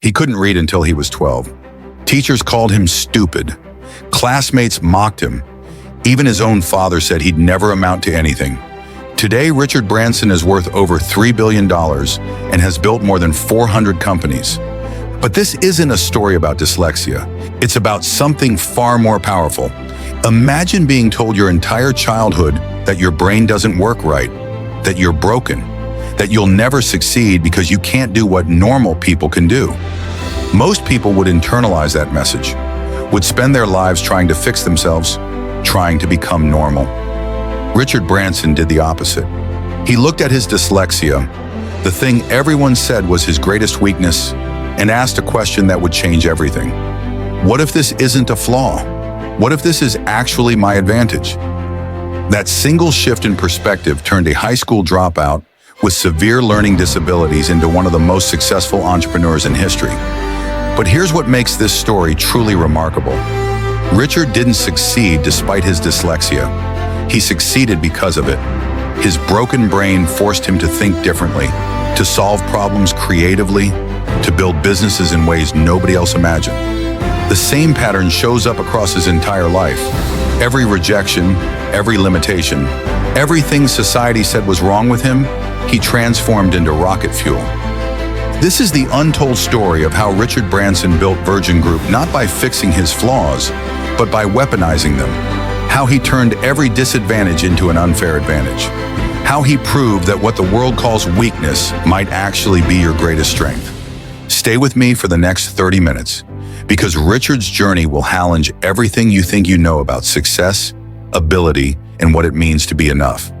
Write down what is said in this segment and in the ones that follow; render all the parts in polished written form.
He couldn't read until he was 12. Teachers called him stupid. Classmates mocked him. Even his own father said he'd never amount to anything. Today, Richard Branson is worth over $3 billion and has built more than 400 companies. But this isn't a story about dyslexia. It's about something far more powerful. Imagine being told your entire childhood that your brain doesn't work right, that you're broken, that you'll never succeed because you can't do what normal people can do. Most people would internalize that message, would spend their lives trying to fix themselves, trying to become normal. Richard Branson did the opposite. He looked at his dyslexia, the thing everyone said was his greatest weakness, and asked a question that would change everything. What if this isn't a flaw? What if this is actually my advantage? That single shift in perspective turned a high school dropout with severe learning disabilities into one of the most successful entrepreneurs in history. But here's what makes this story truly remarkable. Richard didn't succeed despite his dyslexia. He succeeded because of it. His broken brain forced him to think differently, to solve problems creatively, to build businesses in ways nobody else imagined. The same pattern shows up across his entire life. Every rejection, every limitation, everything society said was wrong with him, he transformed into rocket fuel. This is the untold story of how Richard Branson built Virgin Group not by fixing his flaws, but by weaponizing them. How he turned every disadvantage into an unfair advantage. How he proved that what the world calls weakness might actually be your greatest strength. Stay with me for the next 30 minutes, because Richard's journey will challenge everything you think you know about success, ability, and what it means to be enough.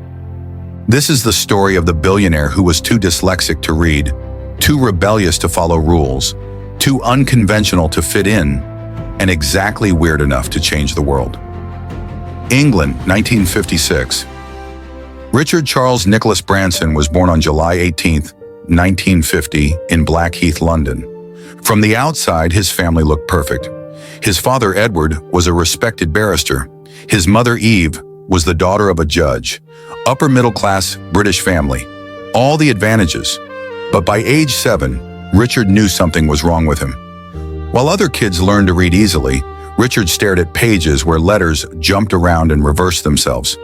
This is the story of the billionaire who was too dyslexic to read, too rebellious to follow rules, too unconventional to fit in, and exactly weird enough to change the world. England, 1956. Richard Charles Nicholas Branson was born on July 18, 1950, in Blackheath, London. From the outside, his family looked perfect. His father, Edward, was a respected barrister. His mother, Eve, was the daughter of a judge. Upper middle-class British family. All the advantages. But by age 7, Richard knew something was wrong with him. While other kids learned to read easily, Richard stared at pages where letters jumped around and reversed themselves.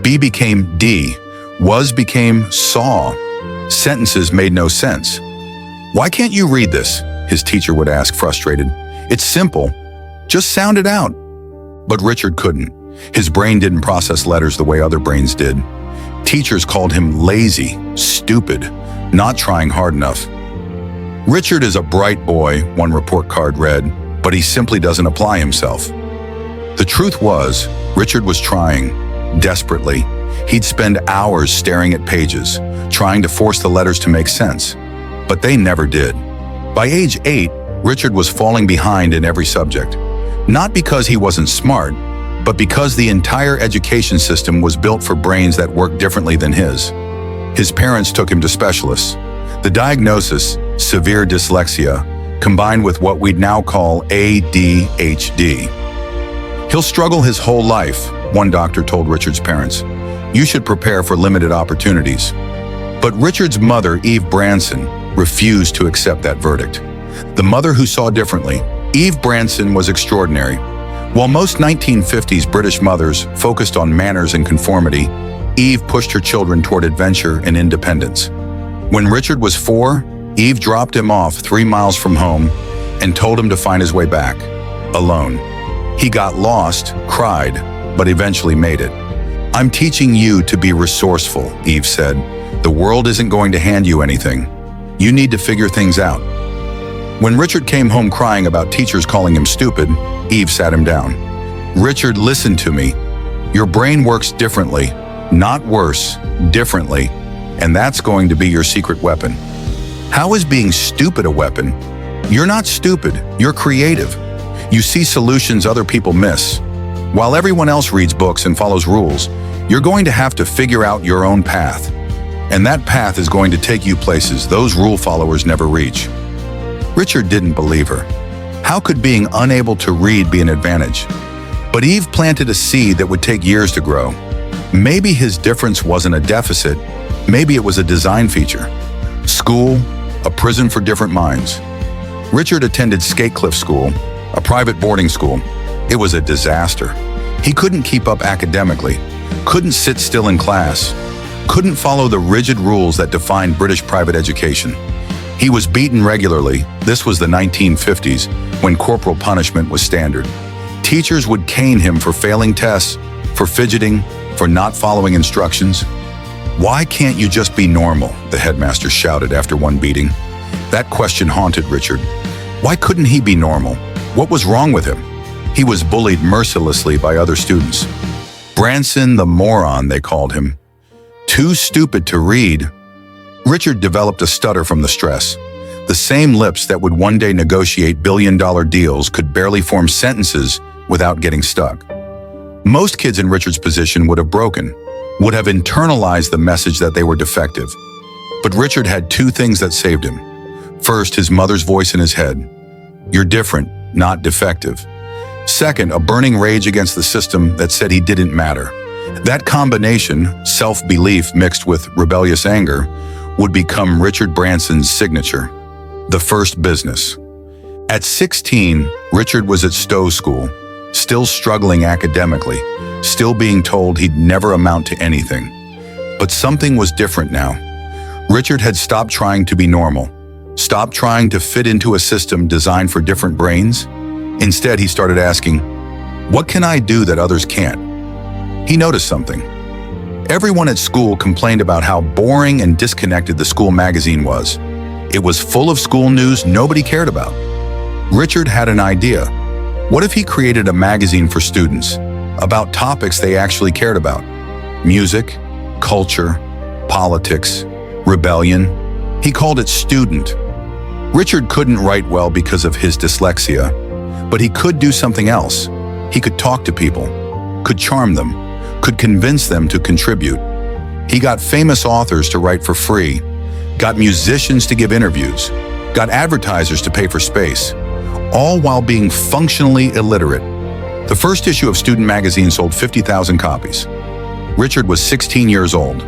B became D, was became saw. Sentences made no sense. "Why can't you read this?" his teacher would ask, frustrated. "It's simple. Just sound it out." But Richard couldn't. His brain didn't process letters the way other brains did. Teachers called him lazy, stupid, not trying hard enough. "Richard is a bright boy," one report card read, "but he simply doesn't apply himself." The truth was, Richard was trying, desperately. He'd spend hours staring at pages, trying to force the letters to make sense. But they never did. By age 8, Richard was falling behind in every subject. Not because he wasn't smart, but because the entire education system was built for brains that worked differently than his. His parents took him to specialists. The diagnosis, severe dyslexia, combined with what we'd now call ADHD. "He'll struggle his whole life," one doctor told Richard's parents. "You should prepare for limited opportunities." But Richard's mother, Eve Branson, refused to accept that verdict. The mother who saw differently, Eve Branson was extraordinary. While most 1950s British mothers focused on manners and conformity, Eve pushed her children toward adventure and independence. When Richard was 4, Eve dropped him off 3 miles from home and told him to find his way back, alone. He got lost, cried, but eventually made it. "I'm teaching you to be resourceful," Eve said. "The world isn't going to hand you anything. You need to figure things out." When Richard came home crying about teachers calling him stupid, Eve sat him down. "Richard, listen to me. Your brain works differently, not worse, differently, and that's going to be your secret weapon." "How is being stupid a weapon?" "You're not stupid, you're creative. You see solutions other people miss. While everyone else reads books and follows rules, you're going to have to figure out your own path. And that path is going to take you places those rule followers never reach." Richard didn't believe her. How could being unable to read be an advantage? But Eve planted a seed that would take years to grow. Maybe his difference wasn't a deficit, maybe it was a design feature. School, a prison for different minds. Richard attended Skatecliff School, a private boarding school. It was a disaster. He couldn't keep up academically, couldn't sit still in class, couldn't follow the rigid rules that defined British private education. He was beaten regularly. This was the 1950s, when corporal punishment was standard. Teachers would cane him for failing tests, for fidgeting, for not following instructions. "Why can't you just be normal?" the headmaster shouted after one beating. That question haunted Richard. Why couldn't he be normal? What was wrong with him? He was bullied mercilessly by other students. Branson the moron, they called him. Too stupid to read. Richard developed a stutter from the stress. The same lips that would one day negotiate billion-dollar deals could barely form sentences without getting stuck. Most kids in Richard's position would have broken, would have internalized the message that they were defective. But Richard had two things that saved him. First, his mother's voice in his head. "You're different, not defective." Second, a burning rage against the system that said he didn't matter. That combination, self-belief mixed with rebellious anger, would become Richard Branson's signature. The first business. At 16, Richard was at Stowe School, still struggling academically, still being told he'd never amount to anything. But something was different now. Richard had stopped trying to be normal, stopped trying to fit into a system designed for different brains. Instead, he started asking, "What can I do that others can't?" He noticed something. Everyone at school complained about how boring and disconnected the school magazine was. It was full of school news nobody cared about. Richard had an idea. What if he created a magazine for students, about topics they actually cared about? Music, culture, politics, rebellion. He called it Student. Richard couldn't write well because of his dyslexia, but he could do something else. He could talk to people, could charm them, could convince them to contribute. He got famous authors to write for free, got musicians to give interviews, got advertisers to pay for space, all while being functionally illiterate. The first issue of Student magazine sold 50,000 copies. Richard was 16 years old.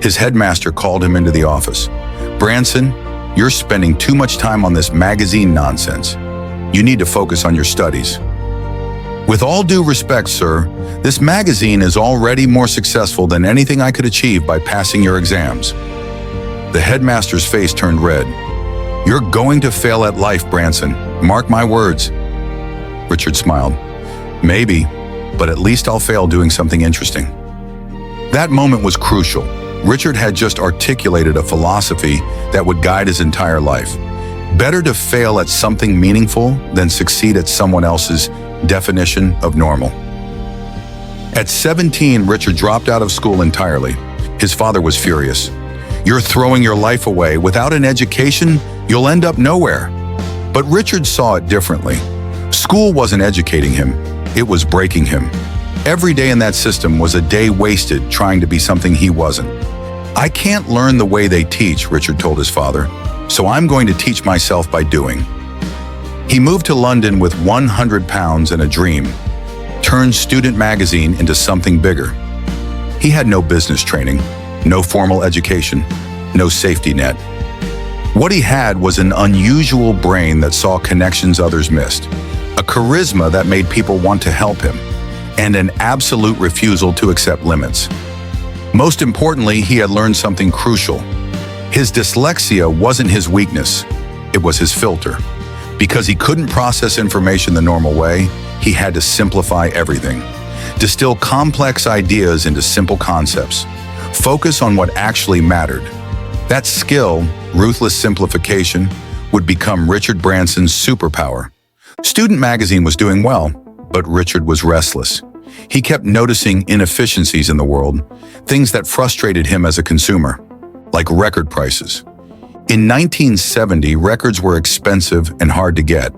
His headmaster called him into the office. "Branson, you're spending too much time on this magazine nonsense. You need to focus on your studies." "With all due respect, sir, this magazine is already more successful than anything I could achieve by passing your exams." The headmaster's face turned red. "You're going to fail at life, Branson. Mark my words." Richard smiled. "Maybe, but at least I'll fail doing something interesting." That moment was crucial. Richard had just articulated a philosophy that would guide his entire life. Better to fail at something meaningful than succeed at someone else's definition of normal. At 17, Richard dropped out of school entirely. His father was furious. "You're throwing your life away. Without an education, you'll end up nowhere." But Richard saw it differently. School wasn't educating him, it was breaking him. Every day in that system was a day wasted trying to be something he wasn't. "I can't learn the way they teach," Richard told his father, "so I'm going to teach myself by doing." He moved to London with £100 and a dream, turned Student magazine into something bigger. He had no business training, no formal education, no safety net. What he had was an unusual brain that saw connections others missed, a charisma that made people want to help him, and an absolute refusal to accept limits. Most importantly, he had learned something crucial. His dyslexia wasn't his weakness, it was his filter. Because he couldn't process information the normal way, he had to simplify everything. Distill complex ideas into simple concepts. Focus on what actually mattered. That skill, ruthless simplification, would become Richard Branson's superpower. Student magazine was doing well, but Richard was restless. He kept noticing inefficiencies in the world, things that frustrated him as a consumer, like record prices. In 1970, records were expensive and hard to get.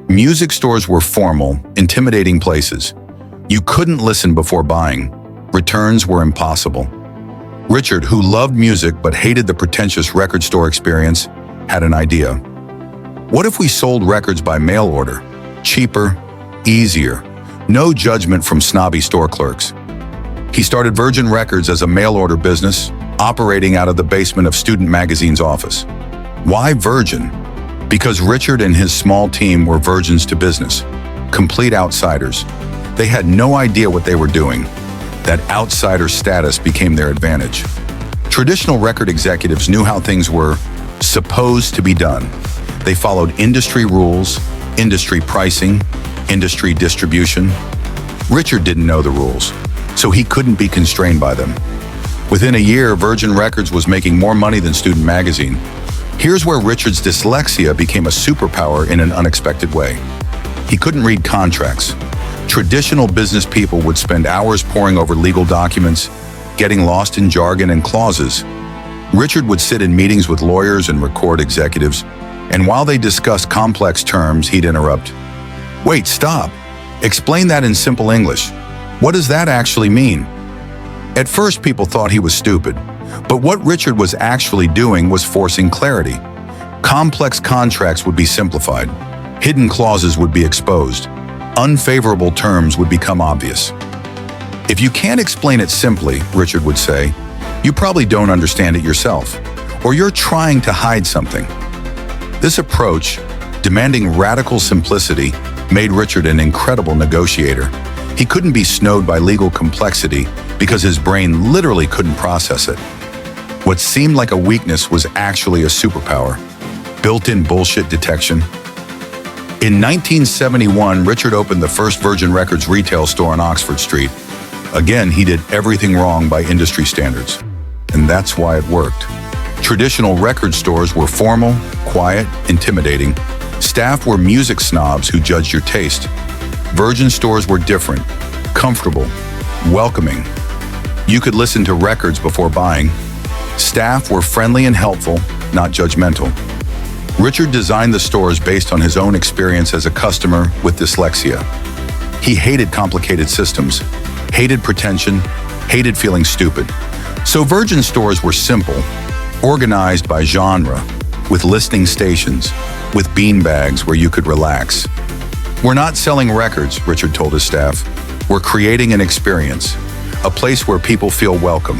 Music stores were formal, intimidating places. You couldn't listen before buying. Returns were impossible. Richard, who loved music but hated the pretentious record store experience, had an idea. What if we sold records by mail order? Cheaper, easier, no judgment from snobby store clerks. He started Virgin Records as a mail-order business, operating out of the basement of Student Magazine's office. Why Virgin? Because Richard and his small team were virgins to business, complete outsiders. They had no idea what they were doing. That outsider status became their advantage. Traditional record executives knew how things were supposed to be done. They followed industry rules, industry pricing, industry distribution. Richard didn't know the rules, so he couldn't be constrained by them. Within a year, Virgin Records was making more money than Student Magazine. Here's where Richard's dyslexia became a superpower in an unexpected way. He couldn't read contracts. Traditional business people would spend hours poring over legal documents, getting lost in jargon and clauses. Richard would sit in meetings with lawyers and record executives, and while they discussed complex terms, he'd interrupt. "Wait, stop. Explain that in simple English. What does that actually mean?" At first, people thought he was stupid, but what Richard was actually doing was forcing clarity. Complex contracts would be simplified. Hidden clauses would be exposed. Unfavorable terms would become obvious. "If you can't explain it simply," Richard would say, "you probably don't understand it yourself, or you're trying to hide something." This approach, demanding radical simplicity, made Richard an incredible negotiator. He couldn't be snowed by legal complexity because his brain literally couldn't process it. What seemed like a weakness was actually a superpower. Built-in bullshit detection. In 1971, Richard opened the first Virgin Records retail store on Oxford Street. Again, he did everything wrong by industry standards. And that's why it worked. Traditional record stores were formal, quiet, intimidating. Staff were music snobs who judged your taste. Virgin stores were different, comfortable, welcoming. You could listen to records before buying. Staff were friendly and helpful, not judgmental. Richard designed the stores based on his own experience as a customer with dyslexia. He hated complicated systems, hated pretension, hated feeling stupid. So Virgin stores were simple, organized by genre, with listening stations, with beanbags where you could relax. "We're not selling records," Richard told his staff. "We're creating an experience, a place where people feel welcome."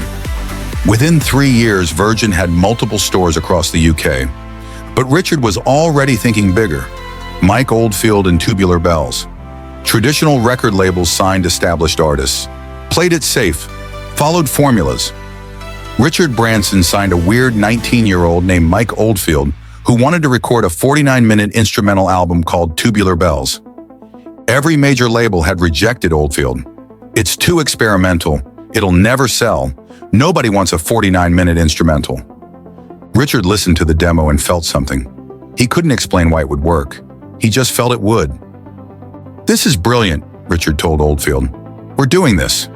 Within 3 years, Virgin had multiple stores across the UK. But Richard was already thinking bigger. Mike Oldfield and Tubular Bells. Traditional record labels signed established artists, played it safe, followed formulas. Richard Branson signed a weird 19-year-old named Mike Oldfield who wanted to record a 49-minute instrumental album called Tubular Bells. Every major label had rejected Oldfield. "It's too experimental. It'll never sell. Nobody wants a 49-minute instrumental." Richard listened to the demo and felt something. He couldn't explain why it would work. He just felt it would. "This is brilliant," Richard told Oldfield. "We're doing this."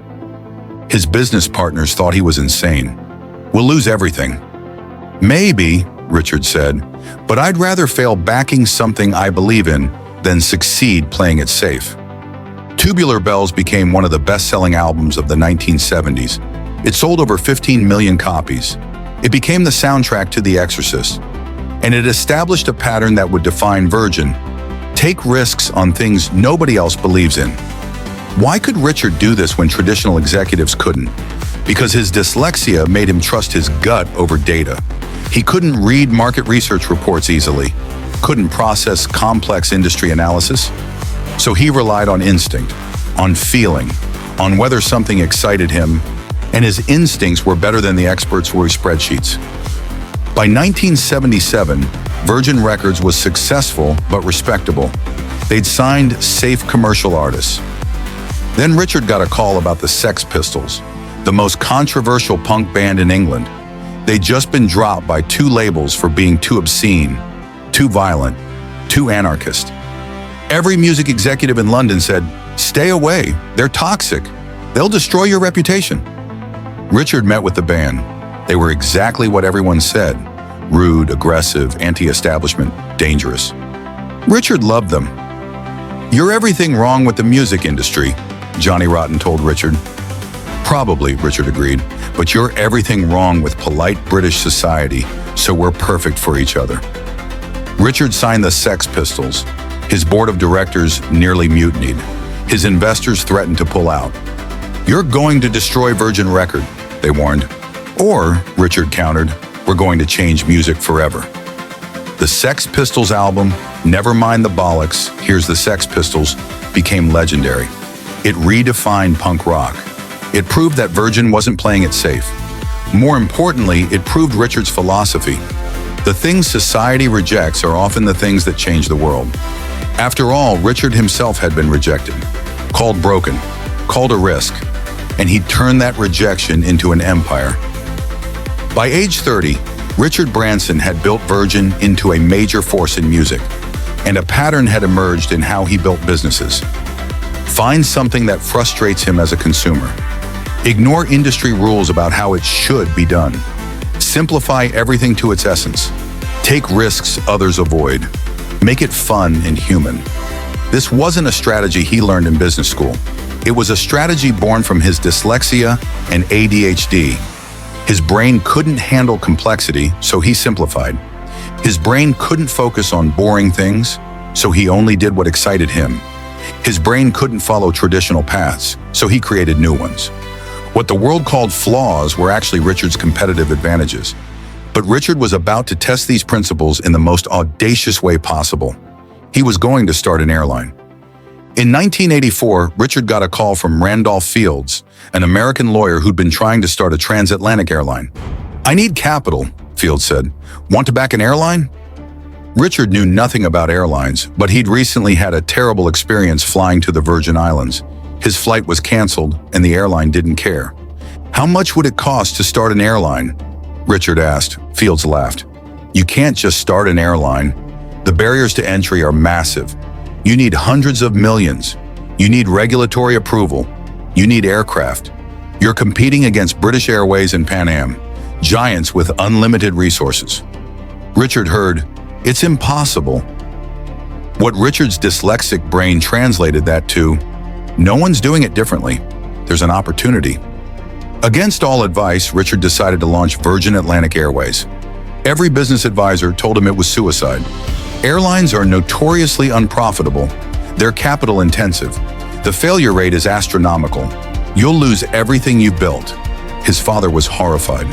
His business partners thought he was insane. "We'll lose everything." "Maybe," Richard said, "but I'd rather fail backing something I believe in than succeed playing it safe." Tubular Bells became one of the best-selling albums of the 1970s. It sold over 15 million copies. It became the soundtrack to The Exorcist, and it established a pattern that would define Virgin: take risks on things nobody else believes in. Why could Richard do this when traditional executives couldn't? Because his dyslexia made him trust his gut over data. He couldn't read market research reports easily, couldn't process complex industry analysis, so he relied on instinct, on feeling, on whether something excited him, and his instincts were better than the experts' were spreadsheets. By 1977, Virgin Records was successful but respectable. They'd signed safe commercial artists. Then Richard got a call about the Sex Pistols, the most controversial punk band in England. They'd just been dropped by 2 labels for being too obscene, too violent, too anarchist. Every music executive in London said, "Stay away, they're toxic. They'll destroy your reputation." Richard met with the band. They were exactly what everyone said: rude, aggressive, anti-establishment, dangerous. Richard loved them. "You're everything wrong with the music industry," Johnny Rotten told Richard. "Probably," Richard agreed, "but you're everything wrong with polite British society, so we're perfect for each other." Richard signed the Sex Pistols. His board of directors nearly mutinied. His investors threatened to pull out. "You're going to destroy Virgin Record," they warned. "Or," Richard countered, "we're going to change music forever." The Sex Pistols album, Never Mind the Bollocks, Here's the Sex Pistols, became legendary. It redefined punk rock. It proved that Virgin wasn't playing it safe. More importantly, it proved Richard's philosophy. The things society rejects are often the things that change the world. After all, Richard himself had been rejected, called broken, called a risk, and he turned that rejection into an empire. By age 30, Richard Branson had built Virgin into a major force in music, and a pattern had emerged in how he built businesses. Find something that frustrates him as a consumer. Ignore industry rules about how it should be done. Simplify everything to its essence. Take risks others avoid. Make it fun and human. This wasn't a strategy he learned in business school. It was a strategy born from his dyslexia and ADHD. His brain couldn't handle complexity, so he simplified. His brain couldn't focus on boring things, so he only did what excited him. His brain couldn't follow traditional paths, so he created new ones. What the world called flaws were actually Richard's competitive advantages. But Richard was about to test these principles in the most audacious way possible. He was going to start an airline. In 1984, Richard got a call from Randolph Fields, an American lawyer who'd been trying to start a transatlantic airline. "I need capital," Fields said. "Want to back an airline?" Richard knew nothing about airlines, but he'd recently had a terrible experience flying to the Virgin Islands. His flight was canceled, and the airline didn't care. "How much would it cost to start an airline?" Richard asked. Fields laughed. "You can't just start an airline. The barriers to entry are massive. You need hundreds of millions. You need regulatory approval. You need aircraft. You're competing against British Airways and Pan Am, giants with unlimited resources." Richard heard, "It's impossible." What Richard's dyslexic brain translated that to, "No one's doing it differently. There's an opportunity." Against all advice, Richard decided to launch Virgin Atlantic Airways. Every business advisor told him it was suicide. Airlines are notoriously unprofitable. They're capital intensive. The failure rate is astronomical. You'll lose everything you've built. His father was horrified.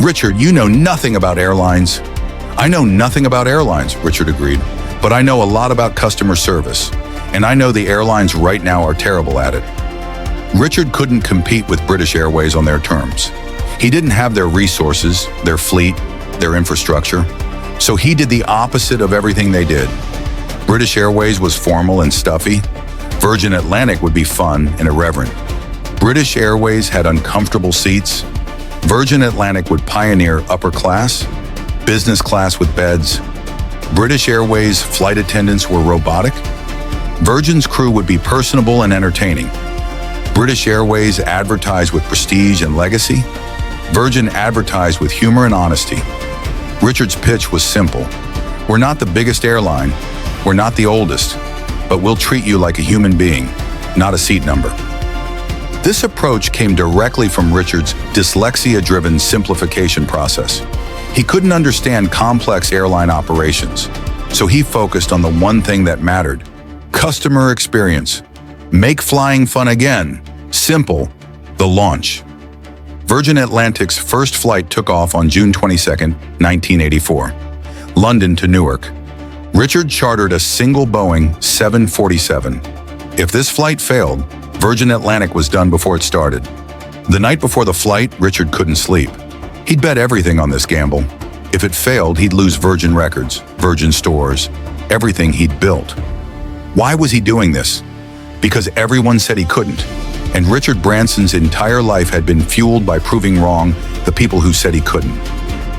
"Richard, you know nothing about airlines." "I know nothing about airlines," Richard agreed, "but I know a lot about customer service, and I know the airlines right now are terrible at it." Richard couldn't compete with British Airways on their terms. He didn't have their resources, their fleet, their infrastructure. So he did the opposite of everything they did. British Airways was formal and stuffy. Virgin Atlantic would be fun and irreverent. British Airways had uncomfortable seats. Virgin Atlantic would pioneer upper class, business class with beds. British Airways flight attendants were robotic. Virgin's crew would be personable and entertaining. British Airways advertised with prestige and legacy. Virgin advertised with humor and honesty. Richard's pitch was simple. "We're not the biggest airline, we're not the oldest, but we'll treat you like a human being, not a seat number." This approach came directly from Richard's dyslexia-driven simplification process. He couldn't understand complex airline operations, so he focused on the one thing that mattered: customer experience. Make flying fun again. Simple. The launch. Virgin Atlantic's first flight took off on June 22, 1984, London to Newark. Richard chartered a single Boeing 747. If this flight failed, Virgin Atlantic was done before it started. The night before the flight, Richard couldn't sleep. He'd bet everything on this gamble. If it failed, he'd lose Virgin records, Virgin stores, everything he'd built. Why was he doing this? Because everyone said he couldn't. And Richard Branson's entire life had been fueled by proving wrong the people who said he couldn't.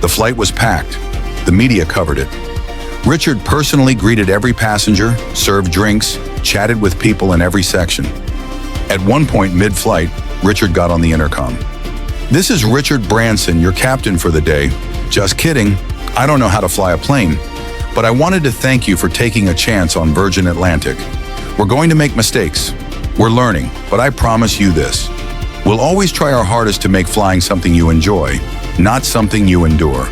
The flight was packed. The media covered it. Richard personally greeted every passenger, served drinks, chatted with people in every section. At one point mid-flight, Richard got on the intercom. "This is Richard Branson, your captain for the day. Just kidding. I don't know how to fly a plane. But I wanted to thank you for taking a chance on Virgin Atlantic. We're going to make mistakes. We're learning, but I promise you this. We'll always try our hardest to make flying something you enjoy, not something you endure."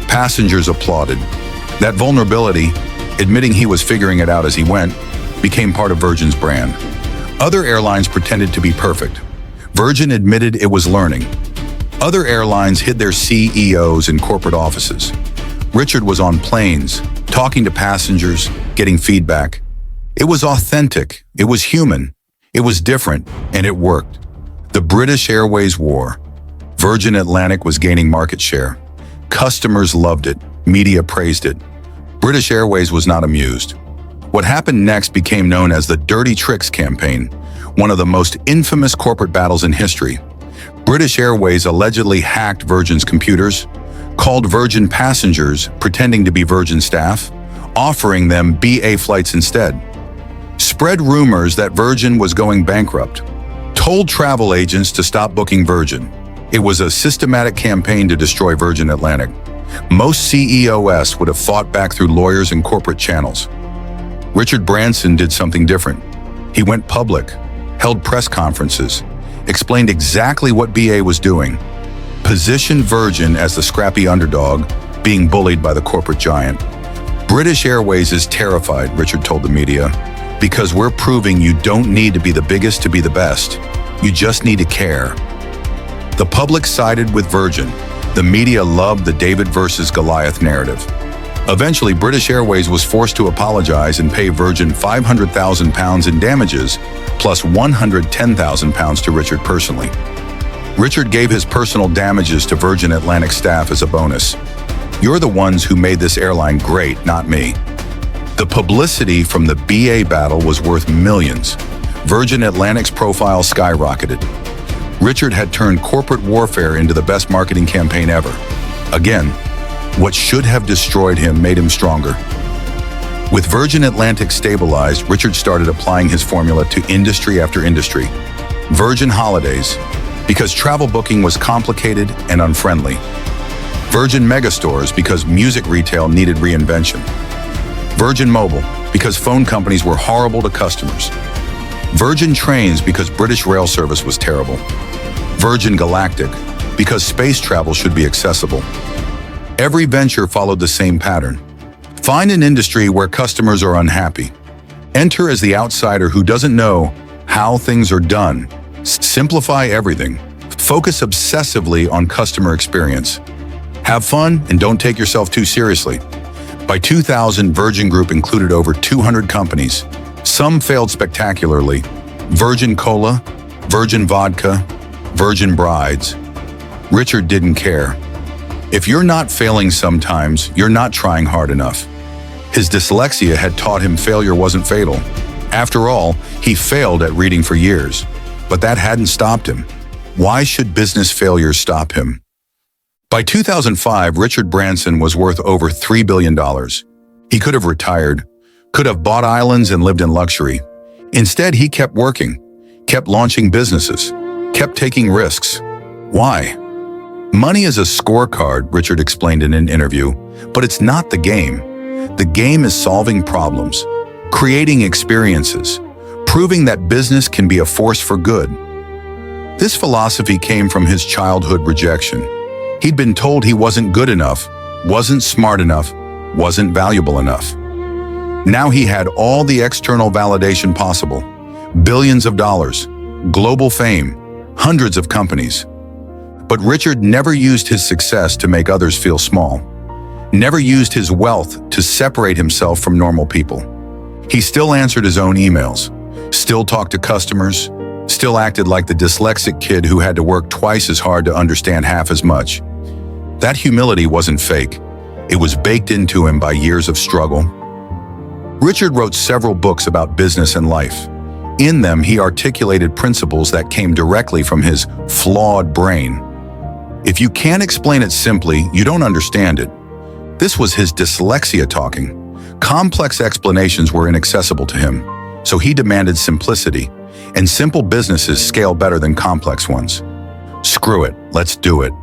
Passengers applauded. That vulnerability, admitting he was figuring it out as he went, became part of Virgin's brand. Other airlines pretended to be perfect. Virgin admitted it was learning. Other airlines hid their CEOs in corporate offices. Richard was on planes, talking to passengers, getting feedback. It was authentic, it was human, it was different, and it worked. The British Airways war. Virgin Atlantic was gaining market share. Customers loved it, media praised it. British Airways was not amused. What happened next became known as the Dirty Tricks campaign, one of the most infamous corporate battles in history. British Airways allegedly hacked Virgin's computers, called Virgin passengers pretending to be Virgin staff, offering them BA flights instead. Spread rumors that Virgin was going bankrupt. Told travel agents to stop booking Virgin. It was a systematic campaign to destroy Virgin Atlantic. Most CEOs would have fought back through lawyers and corporate channels. Richard Branson did something different. He went public, held press conferences, explained exactly what BA was doing, positioned Virgin as the scrappy underdog, being bullied by the corporate giant. British Airways is terrified, Richard told the media, because we're proving you don't need to be the biggest to be the best. You just need to care. The public sided with Virgin. The media loved the David versus Goliath narrative. Eventually, British Airways was forced to apologize and pay Virgin £500,000 in damages, plus £110,000 to Richard personally. Richard gave his personal damages to Virgin Atlantic staff as a bonus. You're the ones who made this airline great, not me. The publicity from the BA battle was worth millions. Virgin Atlantic's profile skyrocketed. Richard had turned corporate warfare into the best marketing campaign ever. Again, what should have destroyed him made him stronger. With Virgin Atlantic stabilized, Richard started applying his formula to industry after industry. Virgin Holidays, because travel booking was complicated and unfriendly. Virgin Megastores, because music retail needed reinvention. Virgin Mobile, because phone companies were horrible to customers. Virgin Trains, because British rail service was terrible. Virgin Galactic, because space travel should be accessible. Every venture followed the same pattern. Find an industry where customers are unhappy. Enter as the outsider who doesn't know how things are done. Simplify everything. Focus obsessively on customer experience. Have fun and don't take yourself too seriously. By 2000, Virgin Group included over 200 companies. Some failed spectacularly. Virgin Cola, Virgin Vodka, Virgin Brides. Richard didn't care. If you're not failing sometimes, you're not trying hard enough. His dyslexia had taught him failure wasn't fatal. After all, he failed at reading for years, but that hadn't stopped him. Why should business failures stop him? By 2005, Richard Branson was worth over $3 billion. He could have retired, could have bought islands and lived in luxury. Instead, he kept working, kept launching businesses, kept taking risks. Why? Money is a scorecard, Richard explained in an interview, but it's not the game. The game is solving problems, creating experiences, proving that business can be a force for good. This philosophy came from his childhood rejection. He'd been told he wasn't good enough, wasn't smart enough, wasn't valuable enough. Now he had all the external validation possible. Billions of dollars, global fame, hundreds of companies. But Richard never used his success to make others feel small. Never used his wealth to separate himself from normal people. He still answered his own emails, still talked to customers, still acted like the dyslexic kid who had to work twice as hard to understand half as much. That humility wasn't fake. It was baked into him by years of struggle. Richard wrote several books about business and life. In them, he articulated principles that came directly from his flawed brain. If you can't explain it simply, you don't understand it. This was his dyslexia talking. Complex explanations were inaccessible to him, so he demanded simplicity, and simple businesses scale better than complex ones. Screw it, let's do it.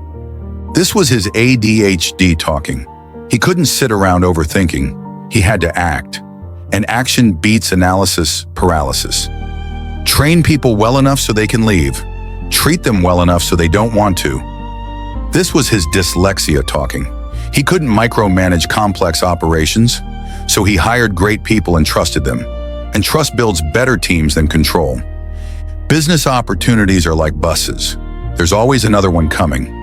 This was his ADHD talking. He couldn't sit around overthinking. He had to act. And action beats analysis paralysis. Train people well enough so they can leave. Treat them well enough so they don't want to. This was his dyslexia talking. He couldn't micromanage complex operations, so he hired great people and trusted them. And trust builds better teams than control. Business opportunities are like buses. There's always another one coming.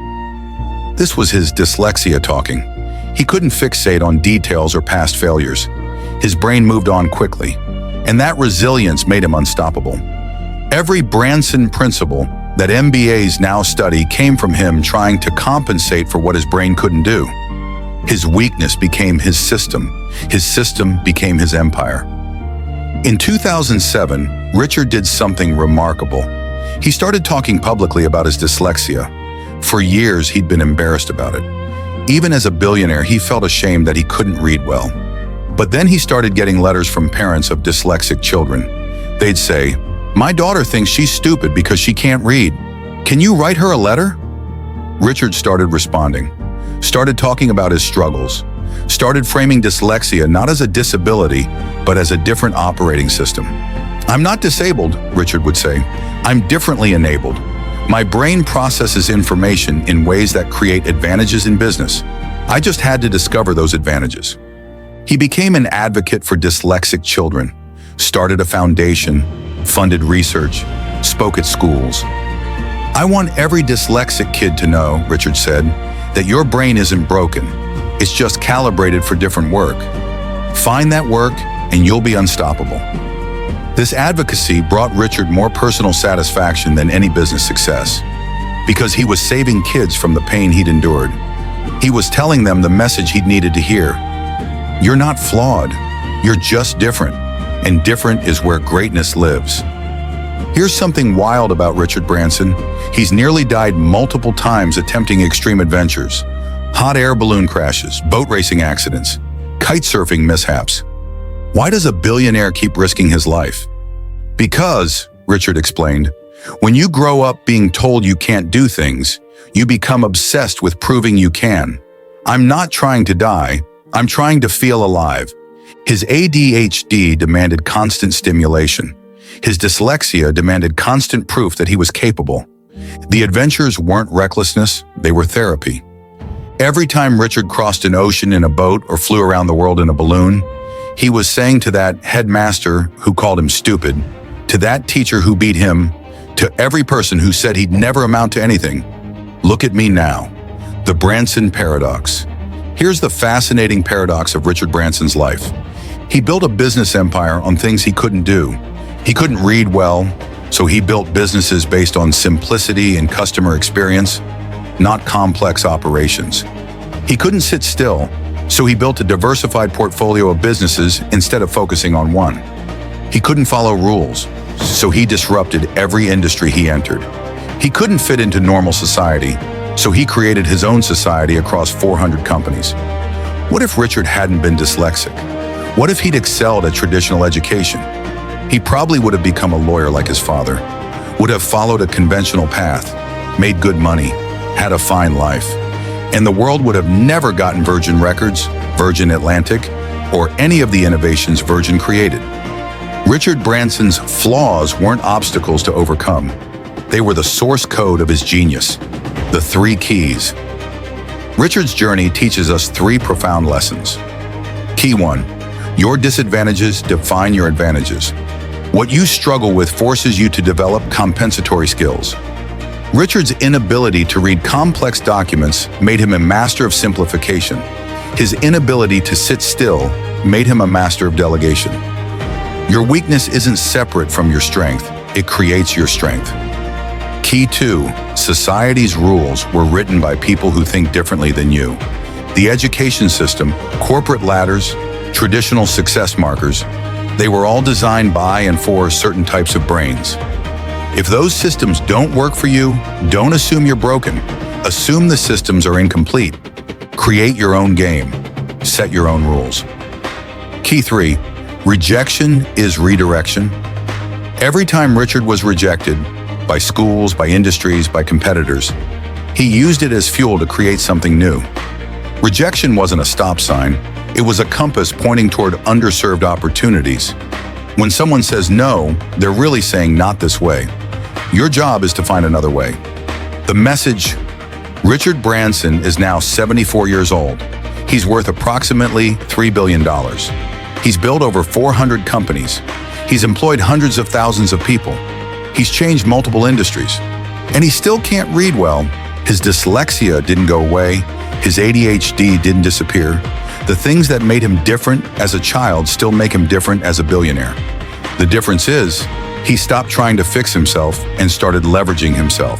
This was his dyslexia talking. He couldn't fixate on details or past failures. His brain moved on quickly, and that resilience made him unstoppable. Every Branson principle that MBAs now study came from him trying to compensate for what his brain couldn't do. His weakness became his system became his empire. In 2007, Richard did something remarkable. He started talking publicly about his dyslexia. For years, he'd been embarrassed about it. Even as a billionaire, he felt ashamed that he couldn't read well. But then he started getting letters from parents of dyslexic children. They'd say, "My daughter thinks she's stupid because she can't read. Can you write her a letter?" Richard started responding, started talking about his struggles, started framing dyslexia not as a disability, but as a different operating system. "I'm not disabled," Richard would say. "I'm differently enabled. My brain processes information in ways that create advantages in business. I just had to discover those advantages." He became an advocate for dyslexic children, started a foundation, funded research, spoke at schools. "I want every dyslexic kid to know," Richard said, "that your brain isn't broken. It's just calibrated for different work. Find that work and you'll be unstoppable." This advocacy brought Richard more personal satisfaction than any business success, because he was saving kids from the pain he'd endured. He was telling them the message he'd needed to hear. You're not flawed, you're just different, and different is where greatness lives. Here's something wild about Richard Branson. He's nearly died multiple times attempting extreme adventures. Hot air balloon crashes, boat racing accidents, kite surfing mishaps. Why does a billionaire keep risking his life? Because, Richard explained, when you grow up being told you can't do things, you become obsessed with proving you can. "I'm not trying to die, I'm trying to feel alive." His ADHD demanded constant stimulation. His dyslexia demanded constant proof that he was capable. The adventures weren't recklessness, they were therapy. Every time Richard crossed an ocean in a boat or flew around the world in a balloon, he was saying to that headmaster who called him stupid, to that teacher who beat him, to every person who said he'd never amount to anything, "Look at me now." The Branson paradox. Here's the fascinating paradox of Richard Branson's life. He built a business empire on things he couldn't do. He couldn't read well, so he built businesses based on simplicity and customer experience, not complex operations. He couldn't sit still, so he built a diversified portfolio of businesses instead of focusing on one. He couldn't follow rules, so he disrupted every industry he entered. He couldn't fit into normal society, so he created his own society across 400 companies. What if Richard hadn't been dyslexic? What if he'd excelled at traditional education? He probably would have become a lawyer like his father, would have followed a conventional path, made good money, had a fine life, and the world would have never gotten Virgin Records, Virgin Atlantic, or any of the innovations Virgin created. Richard Branson's flaws weren't obstacles to overcome. They were the source code of his genius, the 3 keys. Richard's journey teaches us 3 profound lessons. Key 1, your disadvantages define your advantages. What you struggle with forces you to develop compensatory skills. Richard's inability to read complex documents made him a master of simplification. His inability to sit still made him a master of delegation. Your weakness isn't separate from your strength, it creates your strength. Key 2, society's rules were written by people who think differently than you. The education system, corporate ladders, traditional success markers, they were all designed by and for certain types of brains. If those systems don't work for you, don't assume you're broken. Assume the systems are incomplete. Create your own game. Set your own rules. Key 3, rejection is redirection. Every time Richard was rejected, by schools, by industries, by competitors, he used it as fuel to create something new. Rejection wasn't a stop sign, it was a compass pointing toward underserved opportunities. When someone says no, they're really saying not this way. Your job is to find another way. The message: Richard Branson is now 74 years old. He's worth approximately $3 billion. He's built over 400 companies. He's employed hundreds of thousands of people. He's changed multiple industries. And he still can't read well. His dyslexia didn't go away. His ADHD didn't disappear. The things that made him different as a child still make him different as a billionaire. The difference is, he stopped trying to fix himself and started leveraging himself.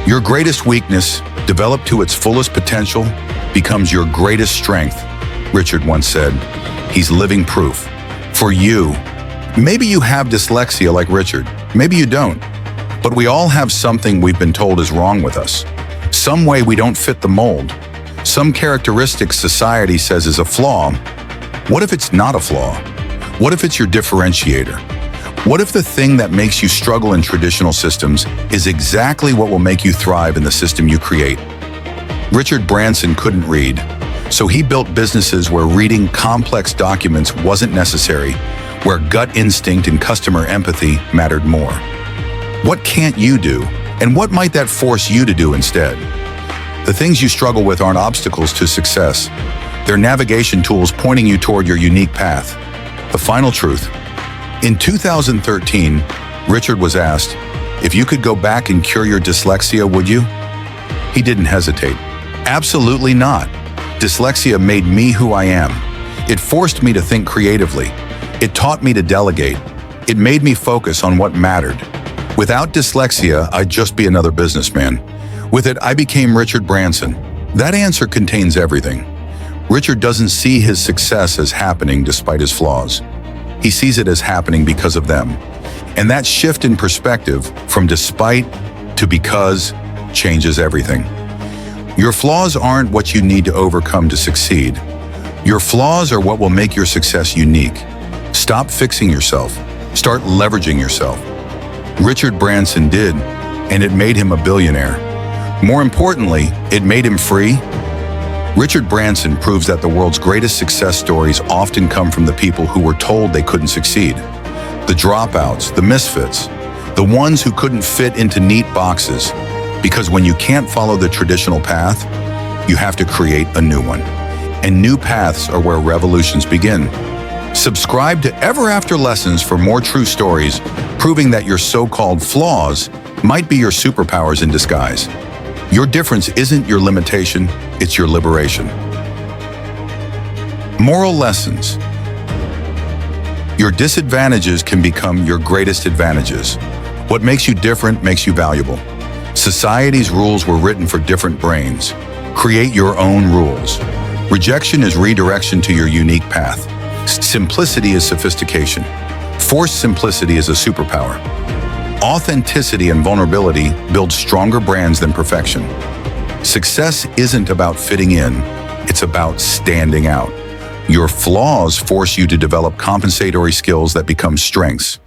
Your greatest weakness, developed to its fullest potential, becomes your greatest strength, Richard once said. He's living proof. For you, maybe you have dyslexia like Richard, maybe you don't, but we all have something we've been told is wrong with us. Some way we don't fit the mold. Some characteristic society says is a flaw. What if it's not a flaw? What if it's your differentiator? What if the thing that makes you struggle in traditional systems is exactly what will make you thrive in the system you create? Richard Branson couldn't read, so he built businesses where reading complex documents wasn't necessary, where gut instinct and customer empathy mattered more. What can't you do, and what might that force you to do instead? The things you struggle with aren't obstacles to success. They're navigation tools pointing you toward your unique path. The final truth. In 2013, Richard was asked, if you could go back and cure your dyslexia, would you? He didn't hesitate. Absolutely not. Dyslexia made me who I am. It forced me to think creatively. It taught me to delegate. It made me focus on what mattered. Without dyslexia, I'd just be another businessman. With it, I became Richard Branson. That answer contains everything. Richard doesn't see his success as happening despite his flaws. He sees it as happening because of them. And that shift in perspective from despite to because changes everything. Your flaws aren't what you need to overcome to succeed. Your flaws are what will make your success unique. Stop fixing yourself. Start leveraging yourself. Richard Branson did, and it made him a billionaire. More importantly, it made him free. Richard Branson proves that the world's greatest success stories often come from the people who were told they couldn't succeed. The dropouts, the misfits, the ones who couldn't fit into neat boxes. Because when you can't follow the traditional path, you have to create a new one. And new paths are where revolutions begin. Subscribe to Ever After Lessons for more true stories, proving that your so-called flaws might be your superpowers in disguise. Your difference isn't your limitation, it's your liberation. Moral lessons. Your disadvantages can become your greatest advantages. What makes you different makes you valuable. Society's rules were written for different brains. Create your own rules. Rejection is redirection to your unique path. Simplicity is sophistication. Forced simplicity is a superpower. Authenticity and vulnerability build stronger brands than perfection. Success isn't about fitting in, it's about standing out. Your flaws force you to develop compensatory skills that become strengths.